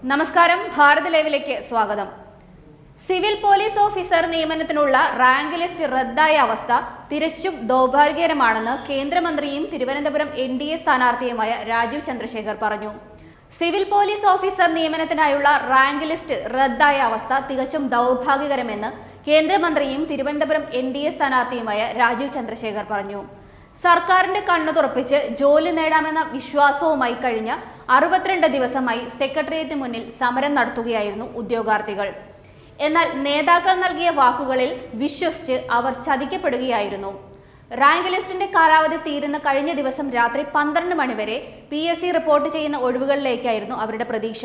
നമസ്കാരം, ഭാരത് ലൈവിലേക്ക് സ്വാഗതം. സിവിൽ പോലീസ് ഓഫീസർ നിയമനത്തിനുള്ള റാങ്ക് ലിസ്റ്റ് റദ്ദായ അവസ്ഥ തികച്ചും ദൗർഭാഗ്യകരമാണെന്ന് കേന്ദ്രമന്ത്രിയും തിരുവനന്തപുരം NDA സ്ഥാനാർത്ഥിയുമായ രാജീവ് ചന്ദ്രശേഖർ പറഞ്ഞു. സിവിൽ പോലീസ് ഓഫീസർ നിയമനത്തിനായുള്ള റാങ്ക് ലിസ്റ്റ് റദ്ദായ അവസ്ഥ തികച്ചും ദൗർഭാഗ്യകരമെന്ന് കേന്ദ്രമന്ത്രിയും തിരുവനന്തപുരം NDA സ്ഥാനാർത്ഥിയുമായ രാജീവ് ചന്ദ്രശേഖർ പറഞ്ഞു. സർക്കാരിന്റെ കണ്ണു തുറപ്പിച്ച് ജോലി നേടാമെന്ന വിശ്വാസവുമായി കഴിഞ്ഞ 62 ദിവസമായി സെക്രട്ടേറിയറ്റിന് മുന്നിൽ സമരം നടത്തുകയായിരുന്നു ഉദ്യോഗാർത്ഥികൾ. എന്നാൽ നേതാക്കൾ നൽകിയ വാക്കുകളിൽ വിശ്വസിച്ച് അവർ ചതിക്കപ്പെടുകയായിരുന്നു. റാങ്ക് ലിസ്റ്റിന്റെ കാലാവധി തീരുന്ന കഴിഞ്ഞ ദിവസം രാത്രി 12 മണിവരെ PSC റിപ്പോർട്ട് ചെയ്യുന്ന ഒഴിവുകളിലേക്കായിരുന്നു അവരുടെ പ്രതീക്ഷ.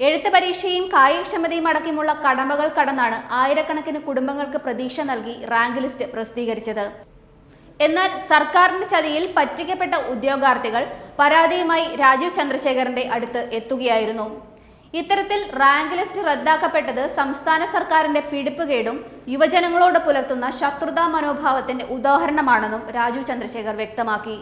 എഴുത്ത് പരീക്ഷയും കായികക്ഷമതയും അടക്കമുള്ള കടമകൾ കടന്നാണ് ആയിരക്കണക്കിന് കുടുംബങ്ങൾക്ക് പ്രതീക്ഷ നൽകി റാങ്ക് ലിസ്റ്റ് പ്രസിദ്ധീകരിച്ചത്. എന്നാൽ സർക്കാരിന്റെ ചതിയിൽ പറ്റിക്കപ്പെട്ട ഉദ്യോഗാർത്ഥികൾ പരാതിയുമായി രാജീവ് ചന്ദ്രശേഖറിന്റെ അടുത്ത് എത്തുകയായിരുന്നു. ഇത്തരത്തിൽ റാങ്ക് ലിസ്റ്റ് റദ്ദാക്കപ്പെട്ടത് സംസ്ഥാന സർക്കാരിന്റെ പിടിപ്പുകേടും യുവജനങ്ങളോട് പുലർത്തുന്ന ശത്രുതാ മനോഭാവത്തിന്റെ ഉദാഹരണമാണെന്നും രാജീവ് ചന്ദ്രശേഖർ വ്യക്തമാക്കി.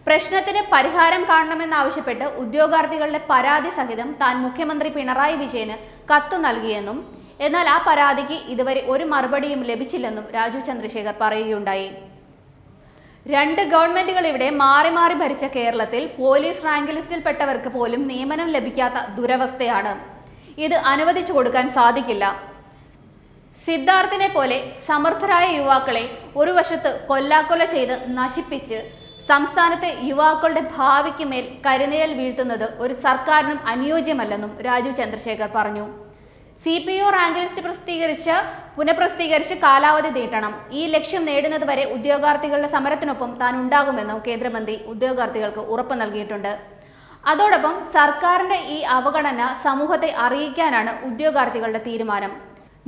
പ്രശ്നത്തിന് പരിഹാരം കാണണമെന്നാവശ്യപ്പെട്ട് ഉദ്യോഗാർത്ഥികളുടെ പരാതി സഹിതം താൻ മുഖ്യമന്ത്രി പിണറായി വിജയന് കത്തു നൽകിയെന്നും എന്നാൽ ആ പരാതിക്ക് ഇതുവരെ ഒരു മറുപടിയും ലഭിച്ചില്ലെന്നും രാജീവ് ചന്ദ്രശേഖർ പറയുകയുണ്ടായി. 2 ഗവൺമെന്റുകൾ ഇവിടെ മാറി മാറി ഭരിച്ച കേരളത്തിൽ പോലീസ് റാങ്ക് ലിസ്റ്റിൽപ്പെട്ടവർക്ക് പോലും നിയമനം ലഭിക്കാത്ത ദുരവസ്ഥയാണ്. ഇത് അനുവദിച്ചു കൊടുക്കാൻ സാധിക്കില്ല. സിദ്ധാർത്ഥിനെ പോലെ സമർത്ഥരായ യുവാക്കളെ ഒരു വശത്ത് കൊല്ലാക്കൊല ചെയ്ത് നശിപ്പിച്ച് സംസ്ഥാനത്തെ യുവാക്കളുടെ ഭാവിക്ക് മേൽ കരിനിഴൽ വീഴ്ത്തുന്നത് ഒരു സർക്കാരിനും അനുയോജ്യമല്ലെന്നും രാജീവ് ചന്ദ്രശേഖർ പറഞ്ഞു. CPO റാങ്ക് ലിസ്റ്റ് പുനഃപ്രസിദ്ധീകരിച്ച് കാലാവധി നീട്ടണം. ഈ ലക്ഷ്യം നേടുന്നത് വരെ ഉദ്യോഗാർത്ഥികളുടെ സമരത്തിനൊപ്പം താൻ ഉണ്ടാകുമെന്നും കേന്ദ്രമന്ത്രി ഉദ്യോഗാർത്ഥികൾക്ക് ഉറപ്പ് നൽകിയിട്ടുണ്ട്. അതോടൊപ്പം സർക്കാരിന്റെ ഈ അവഗണന സമൂഹത്തെ അറിയിക്കാനാണ് ഉദ്യോഗാർത്ഥികളുടെ തീരുമാനം.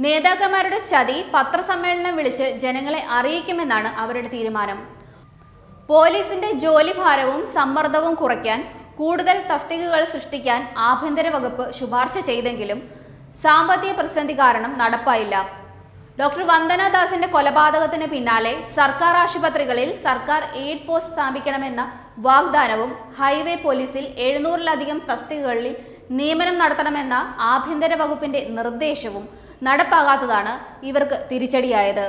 നേതാക്കന്മാരുടെ ചതി പത്രസമ്മേളനം വിളിച്ച് ജനങ്ങളെ അറിയിക്കുമെന്നാണ് അവരുടെ തീരുമാനം. പോലീസിന്റെ ജോലിഭാരവും സമ്മർദ്ദവും കുറയ്ക്കാൻ കൂടുതൽ തസ്തികകൾ സൃഷ്ടിക്കാൻ ആഭ്യന്തര വകുപ്പ് ശുപാർശ ചെയ്തെങ്കിലും സാമ്പത്തിക പ്രതിസന്ധി കാരണം നടപ്പായില്ല. ഡോക്ടർ വന്ദന ദാസിന്റെ കൊലപാതകത്തിന് പിന്നാലെ സർക്കാർ ആശുപത്രികളിൽ സർക്കാർ എയ്ഡ് പോസ്റ്റ് സ്ഥാപിക്കണമെന്ന വാഗ്ദാനവും ഹൈവേ പോലീസിൽ 700-ലധികം തസ്തികകളിൽ നിയമനം നടത്തണമെന്ന ആഭ്യന്തര വകുപ്പിന്റെ നിർദ്ദേശവും നടപ്പാകാത്തതാണ് ഇവർക്ക് തിരിച്ചടിയായത്.